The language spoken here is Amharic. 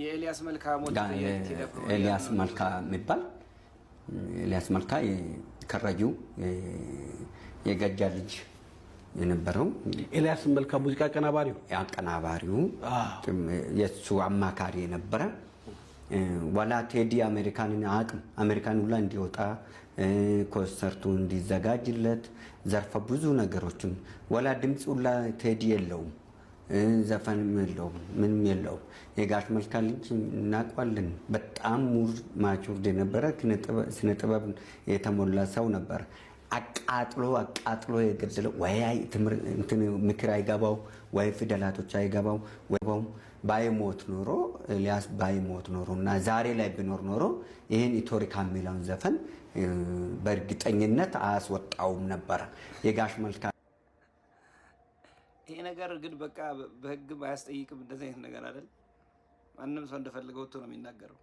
የኤልያስ መልካ ሞት ኤልያስ መልካ የሚባል ኤልያስ መልካ ከራጁ የገጃ ልጅ የነበረው ኤልያስ መልካ ሙዚቃ አቀናባሪው የሱ አማካሪ የነበረ ወላ ቴዲ አሜሪካን ሁላ እንዲወጣ ኮንሰርቱ እንዲዘጋጅለት ዘርፈ ብዙ ነገሮችን ወላ ድምጽ ሁላ ቴዲ የለውም ዘፈንም የለውም ምንም የለውም የጋሽ መልካ ልጅ እናቋለን በጣም ማቹርድ የነበረ ስነ ጥበብ የተሞላ ሰው ነበር አቃጥሎ የገደለው ወይ ምክር አይገባው ወይ ፊደላቶች አይገባው ወይም ባይሞት ኖሮ ኤልያስ ባይሞት ኖሮና ዛሬ ላይ ቢኖር ኖሮ ይሄን ኢቶሪካ የሚለውን ዘፈን በእርግጠኝነት አያስወጣውም ነበር የጋሽ መልካ ይሄ ነገር ግን በቃ በህግ አያስጠይቅም እንደዚህ አይነት ነገር አይደል ማንንም ሰው እንደፈለገው ነው የሚናገረው